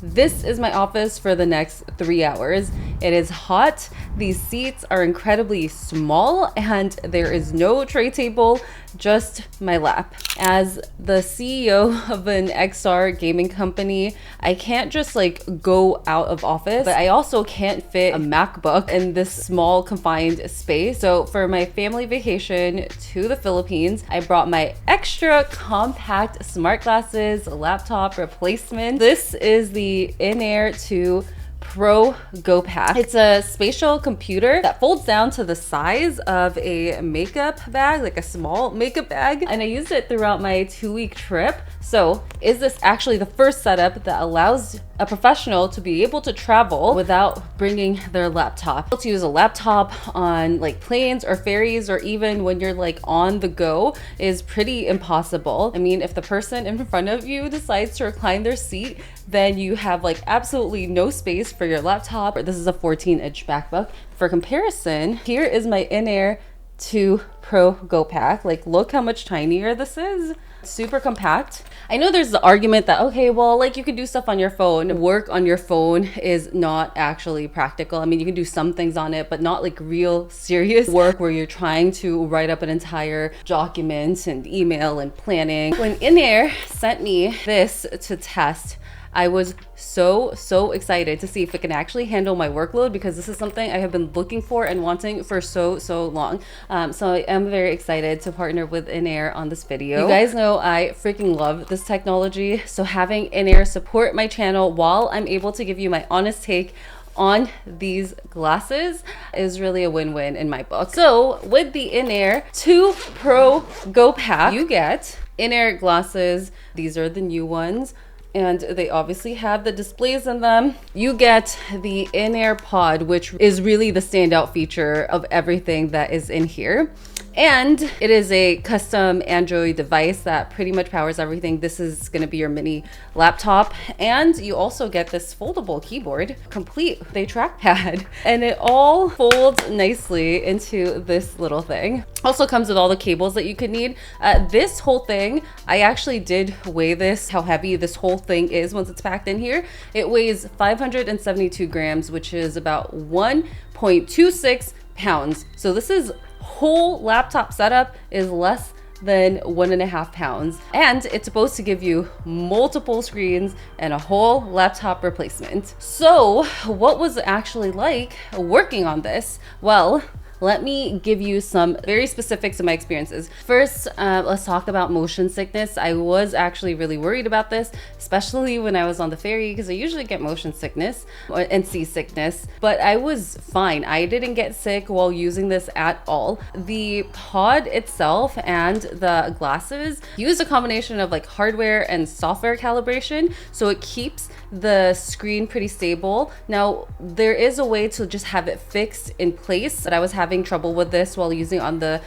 This is my office for the next 3 hours. It is hot. These seats are incredibly small and there is no tray table, just my lap. As the CEO of an XR gaming company, I can't just like go out of office, but I also can't fit a MacBook in this small confined space. So for my family vacation to the Philippines, I brought my extra compact smart glasses laptop replacement. This is the INAIR Pro Go Pack. It's a spatial computer that folds down to the size of a makeup bag, like a small makeup bag. And I used it throughout my 2-week trip. So is this actually the first setup that allows a professional to be able to travel without bringing their laptop? To use a laptop on like planes or ferries, or even when you're like on the go, is pretty impossible. I mean, if the person in front of you decides to recline their seat, then you have like absolutely no space for your laptop. This is a 14-inch MacBook. For comparison, here is my INAIR Pro Go Pack. Like, look how much tinier this is. Super compact. I know there's the argument that, okay, well, like you can do stuff on your phone. Work on your phone is not actually practical. I mean, you can do some things on it, but not like real serious work where you're trying to write up an entire document and email and planning. When INAIR sent me this to test, I was so excited to see if it can actually handle my workload, because this is something I have been looking for and wanting for so long. So I am very excited to partner with INAIR on this video. You guys know I freaking love this technology. So having INAIR support my channel while I'm able to give you my honest take on these glasses is really a win-win in my book. So with the INAIR Pro Go Pack, you get INAIR glasses. These are the new ones, and they obviously have the displays in them. You get the INAIR Pod, which is really the standout feature of everything that is in here. And it is a custom Android device that pretty much powers everything. This is gonna be your mini laptop. And you also get this foldable keyboard, complete with a trackpad. And it all folds nicely into this little thing. Also comes with all the cables that you could need. This whole thing, I actually did weigh this, how heavy this whole thing is once it's packed in here. It weighs 572 grams, which is about 1.26 pounds. So this is whole laptop setup is less than 1.5 pounds, and it's supposed to give you multiple screens and a whole laptop replacement. So what was it actually like working on this? Well, let me give you some very specifics of my experiences. First, let's talk about motion sickness. I was actually really worried about this, especially when I was on the ferry, because I usually get motion sickness and seasickness, but I was fine. I didn't get sick while using this at all. The pod itself and the glasses use a combination of like hardware and software calibration, so it keeps the screen pretty stable. Now, there is a way to just have it fixed in place, but I was having trouble with this while using on the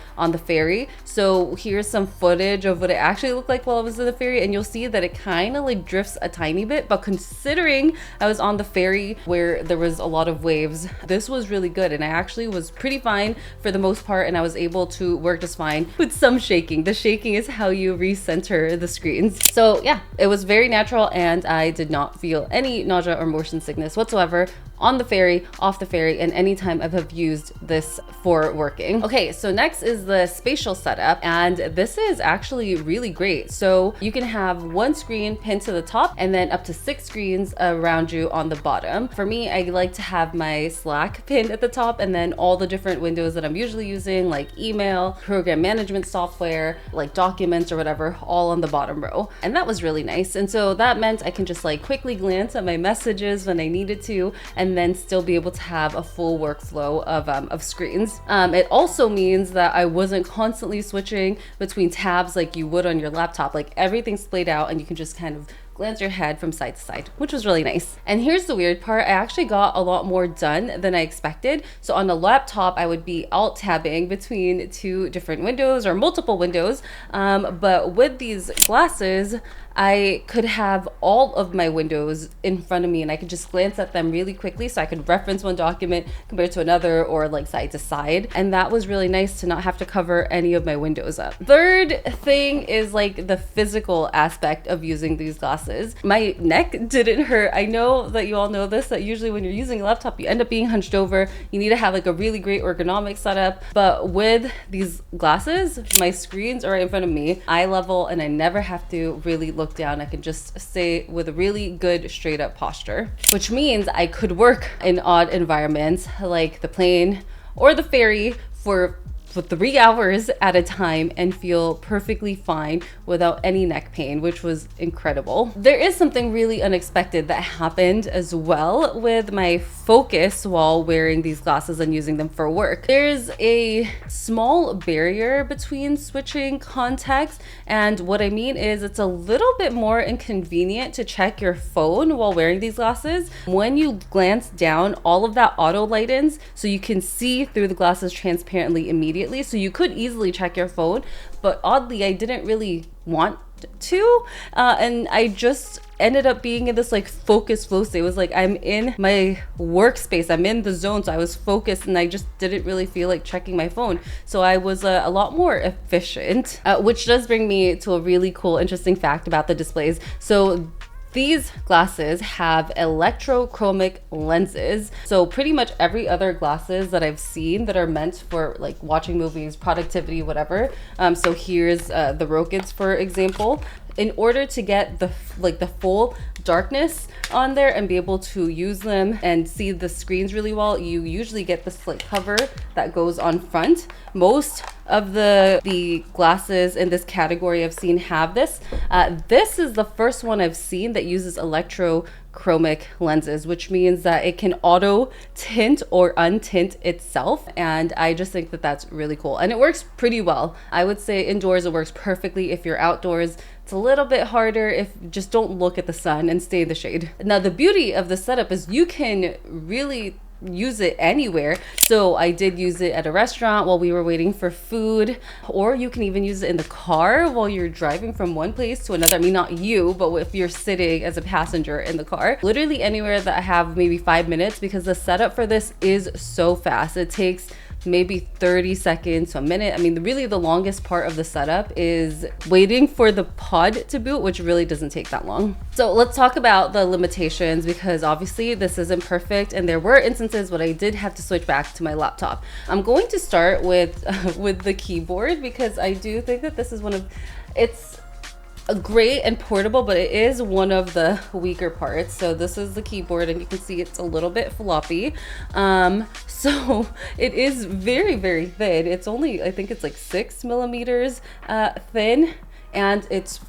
ferry. So here's some footage of what it actually looked like while I was in the ferry, and you'll see that it kind of like drifts a tiny bit, but considering I was on the ferry where there was a lot of waves, this was really good, and I actually was pretty fine for the most part, and I was able to work just fine with some shaking. The shaking is how you recenter the screens. So yeah, it was very natural, and I did not feel any nausea or motion sickness whatsoever on the ferry, off the ferry, and anytime I have used this for working. Okay, so next is the spatial setup, and this is actually really great. So you can have one screen pinned to the top and then up to 6 screens around you on the bottom. For me, I like to have my Slack pinned at the top, and then all the different windows that I'm usually using, like email, program management software, like documents or whatever, all on the bottom row. And that was really nice. And so that meant I can just like quickly glance at my messages when I needed to, and then still be able to have a full workflow of screens. It also means that I wasn't constantly switching between tabs like you would on your laptop. Like, everything's splayed out and you can just kind of glance your head from side to side, which was really nice. And here's the weird part. I actually got a lot more done than I expected. So on the laptop, I would be alt tabbing between 2 different windows or multiple windows. But with these glasses, I could have all of my windows in front of me and I could just glance at them really quickly, so I could reference one document compared to another, or like side to side. And that was really nice to not have to cover any of my windows up. Third thing is like the physical aspect of using these glasses. My neck didn't hurt. I know that you all know this, that usually when you're using a laptop, you end up being hunched over. You need to have like a really great ergonomic setup. But with these glasses, my screens are right in front of me, eye level, and I never have to really look down. I can just stay with a really good straight up posture, which means I could work in odd environments like the plane or the ferry for 3 hours at a time and feel perfectly fine without any neck pain, which was incredible. There is something really unexpected that happened as well with my focus while wearing these glasses and using them for work. There's a small barrier between switching contexts, and what I mean is it's a little bit more inconvenient to check your phone while wearing these glasses. When you glance down, all of that auto lightens so you can see through the glasses transparently immediately. So you could easily check your phone, but oddly I didn't really want to, and I just ended up being in this like focus flow state. It was like I'm in my workspace, I'm in the zone, so I was focused and I just didn't really feel like checking my phone. So I was a lot more efficient, which does bring me to a really cool, interesting fact about the displays. So these glasses have electrochromic lenses. So pretty much every other glasses that I've seen that are meant for like watching movies, productivity, whatever. So here's the Rokids, for example. In order to get the full darkness on there and be able to use them and see the screens really well, you usually get this like cover that goes on front. Most of the glasses in this category I've seen have this. This is the first one I've seen that uses electrochromic lenses, which means that it can auto tint or untint itself. And I just think that that's really cool. And it works pretty well. I would say indoors it works perfectly. If you're outdoors, it's a little bit harder. If just don't look at the sun and stay in the shade. Now, the beauty of the setup is you can really use it anywhere. So I did use it at a restaurant while we were waiting for food, or you can even use it in the car while you're driving from one place to another. I mean, not you, but if you're sitting as a passenger in the car, literally anywhere that I have maybe 5 minutes, because the setup for this is so fast. It takes maybe 30 seconds to a minute. I mean, really the longest part of the setup is waiting for the pod to boot, which really doesn't take that long. So let's talk about the limitations, because obviously this isn't perfect and there were instances when I did have to switch back to my laptop. I'm going to start with the keyboard, because I do think that this is it's great and portable, but it is one of the weaker parts. So this is the keyboard, and you can see it's a little bit floppy. So it is very, very thin. It's only, I think it's like 6 millimeters thin, and it's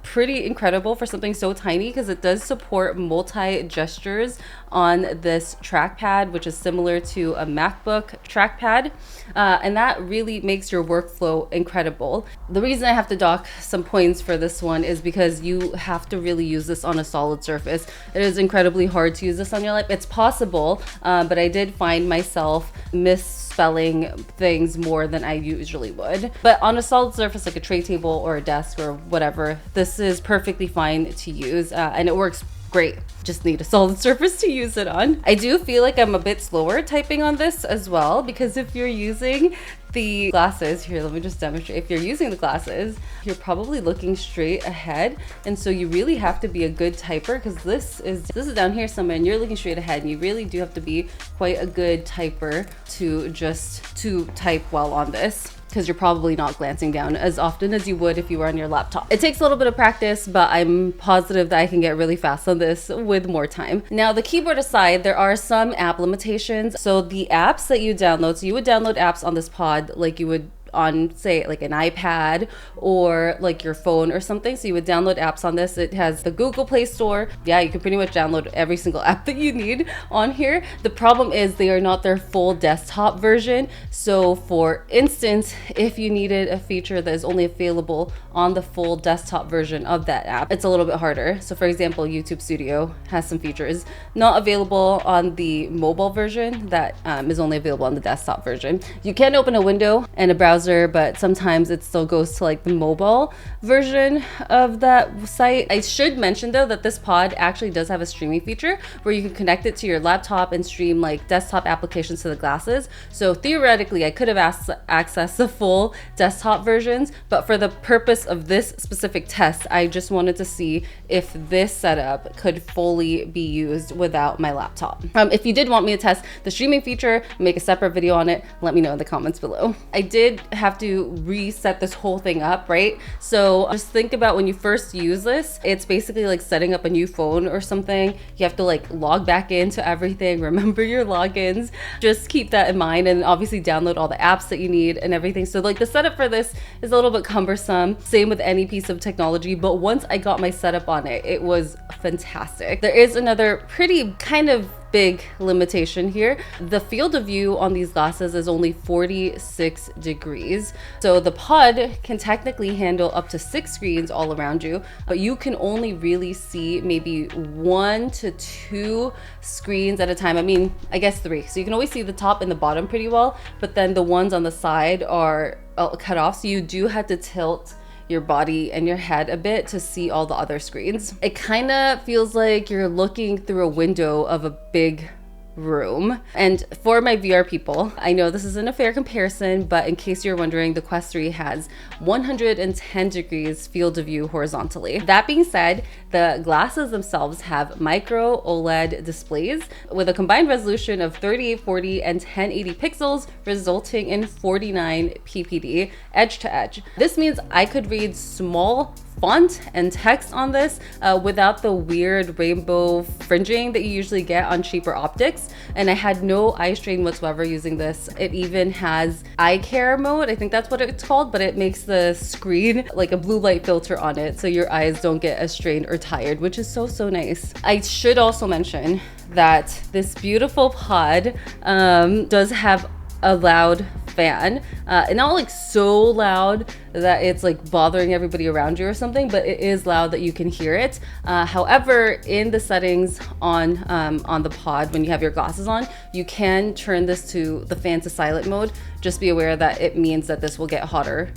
pretty incredible for something so tiny, because it does support multi gestures on this trackpad, which is similar to a MacBook trackpad, and that really makes your workflow incredible. The reason I have to dock some points for this one is because you have to really use this on a solid surface. It is incredibly hard to use this on your lap. It's possible, but I did find myself misspelling things more than I usually would. But on a solid surface like a tray table or a desk or whatever, this is perfectly fine to use, and it works great. Just need a solid surface to use it on. I do feel like I'm a bit slower typing on this as well, because if you're using the glasses, here, let me just demonstrate. If you're using the glasses, you're probably looking straight ahead, and so you really have to be a good typer, because this is down here somewhere and you're looking straight ahead, and you really do have to be quite a good typer to type well on this, because you're probably not glancing down as often as you would if you were on your laptop. It takes a little bit of practice, but I'm positive that I can get really fast on this with more time. Now, the keyboard aside, there are some app limitations. So the apps that you download, so you would download apps on this pod like you would on, say, like an iPad or like your phone or something. So you would download apps on this. It has the Google Play Store. Yeah, you can pretty much download every single app that you need on here. The problem is they are not their full desktop version. So for instance, if you needed a feature that is only available on the full desktop version of that app, it's a little bit harder. So for example, YouTube Studio has some features not available on the mobile version that is only available on the desktop version. You can open a window and a browser browser, but sometimes it still goes to like the mobile version of that site. I should mention though that this pod actually does have a streaming feature where you can connect it to your laptop and stream like desktop applications to the glasses. So theoretically, I could have accessed the full desktop versions, but for the purpose of this specific test, I just wanted to see if this setup could fully be used without my laptop. If you did want me to test the streaming feature, make a separate video on it, let me know in the comments below. I did have to reset this whole thing up, right? So just think about when you first use this, it's basically like setting up a new phone or something. You have to like log back into everything, remember your logins, just keep that in mind, and obviously download all the apps that you need and everything. So like the setup for this is a little bit cumbersome, same with any piece of technology, but once I got my setup on it, it was fantastic. There is another pretty kind of big limitation here. The field of view on these glasses is only 46 degrees. So the pod can technically handle up to 6 screens all around you, but you can only really see maybe 1 to 2 screens at a time. I mean, I guess 3. So you can always see the top and the bottom pretty well, but then the ones on the side are cut off. So you do have to tilt your body and your head a bit to see all the other screens. It kind of feels like you're looking through a window of a big room. And for my VR people, I know this isn't a fair comparison, but in case you're wondering, the Quest 3 has 110 degrees field of view horizontally. That being said, the glasses themselves have micro OLED displays with a combined resolution of 3840 and 1080 pixels, resulting in 49 ppd edge to edge. This means I could read small font and text on this without the weird rainbow fringing that you usually get on cheaper optics, and I had no eye strain whatsoever using this. It even has eye care mode, I think that's what it's called, but it makes the screen like a blue light filter on it so your eyes don't get as strained or tired, which is so nice. I should also mention that this beautiful pod does have a loud fan, and not like so loud that it's like bothering everybody around you or something, but it is loud that you can hear it. However, in the settings on the pod, when you have your glasses on, you can turn this to the fan to silent mode. Just be aware that it means that this will get hotter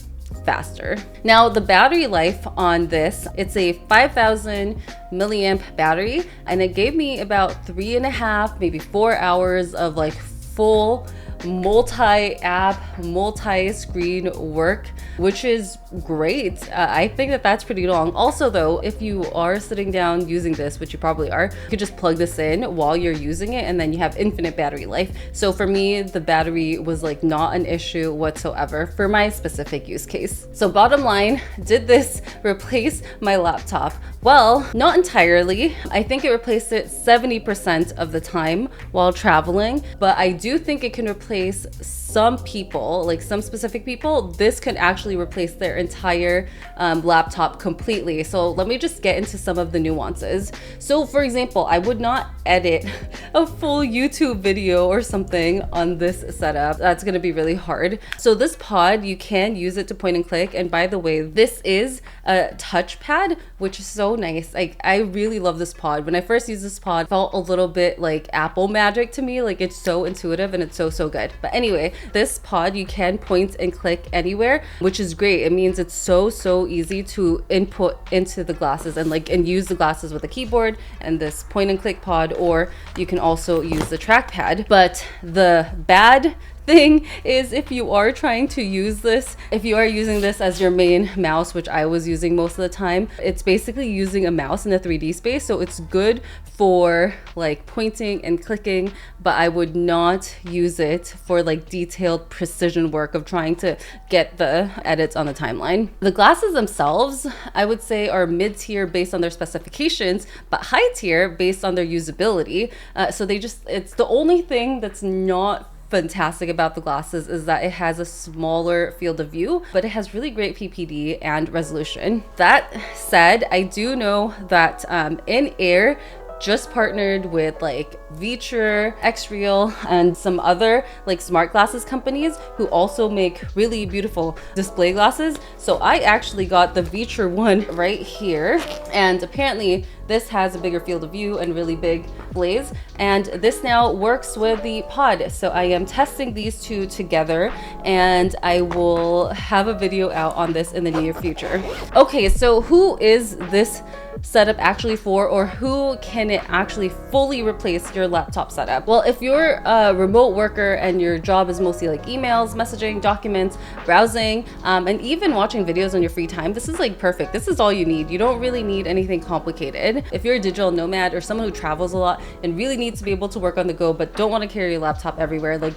faster. Now the battery life on this, it's a 5000 milliamp battery, and it gave me about 3.5, maybe 4 hours of like full multi-app, multi-screen work, which is great. I think that that's pretty long. Also though, if you are sitting down using this, which you probably are, you could just plug this in while you're using it and then you have infinite battery life. So for me, the battery was like not an issue whatsoever for my specific use case. So bottom line, did this replace my laptop? Well, not entirely. I think it replaced it 70% of the time while traveling, but I do think it can replace some people, like some specific people. This could actually replace their entire laptop completely. So let me just get into some of the nuances. So for example, I would not edit a full YouTube video or something on this setup. That's gonna be really hard. So this pod, you can use it to point and click. And by the way, this is a touchpad, which is so nice. Like, I really love this pod. When I first used this pod, it felt a little bit like Apple magic to me. Like, it's so intuitive and it's so good. But anyway, this pod, you can point and click anywhere, which is great. It means it's so easy to input into the glasses and use the glasses with a keyboard and this point and click pod, or you can also use the trackpad. But the bad thing is, if you are trying to use this, if you are using this as your main mouse, which I was using most of the time, it's basically using a mouse in a 3D space. So it's good for like pointing and clicking, but I would not use it for like detailed precision work of trying to get the edits on the timeline. The glasses themselves, I would say, are mid-tier based on their specifications, but high tier based on their usability. So it's the only thing that's not fantastic about the glasses is that it has a smaller field of view, but it has really great PPD and resolution. That said, I do know that INAIR just partnered with like Viture, Xreal, and some other like smart glasses companies who also make really beautiful display glasses. So I actually got the Viture one right here, and apparently this has a bigger field of view and really big blaze, and this now works with the Pod. So I am testing these two together, and I will have a video out on this in the near future. Okay, so who is this setup actually for, or who can it actually fully replace your laptop setup? Well, if you're a remote worker and your job is mostly like emails, messaging, documents, browsing, and even watching videos on your free time, this is like perfect. This is all you need. You don't really need anything complicated. If you're a digital nomad or someone who travels a lot and really needs to be able to work on the go but don't want to carry your laptop everywhere, like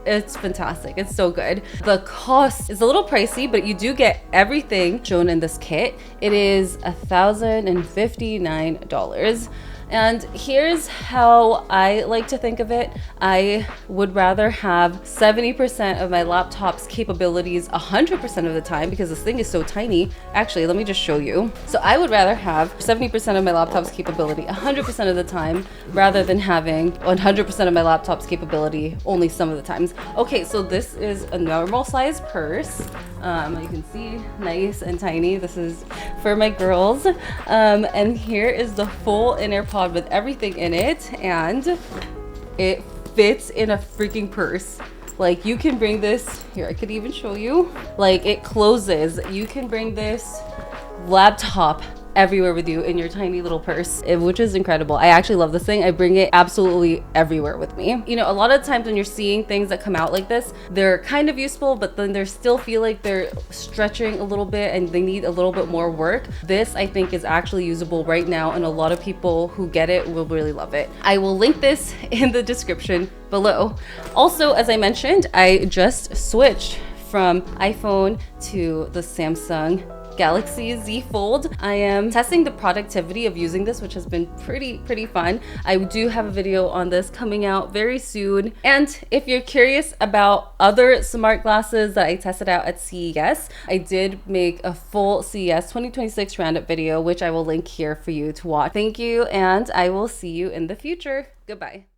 it's fantastic. It's so good. The cost is a little pricey, but you do get everything shown in this kit. It is $1,059. And here's how I like to think of it. I would rather have 70% of my laptop's capabilities 100% of the time, because this thing is so tiny. Actually, let me just show you. So I would rather have 70% of my laptop's capability 100% of the time, rather than having 100% of my laptop's capability only some of the times. Okay, so this is a normal size purse. You can see, nice and tiny. This is for my girls. And here is the full INAIR Pod with everything in it, and it fits in a freaking purse. Like, you can bring this here, I could even show you, like, it closes. You can bring this laptop everywhere with you in your tiny little purse, which is incredible. I actually love this thing. I bring it absolutely everywhere with me. You know, a lot of times when you're seeing things that come out like this, they're kind of useful, but then they still feel like they're stretching a little bit and they need a little bit more work. This, I think, is actually usable right now, and a lot of people who get it will really love it. I will link this in the description below. Also, as I mentioned, I just switched from iPhone to the Samsung Galaxy Z Fold. I am testing the productivity of using this, which has been pretty fun. I do have a video on this coming out very soon. And if you're curious about other smart glasses that I tested out at CES, I did make a full CES 2026 roundup video, which I will link here for you to watch. Thank you, and I will see you in the future. Goodbye.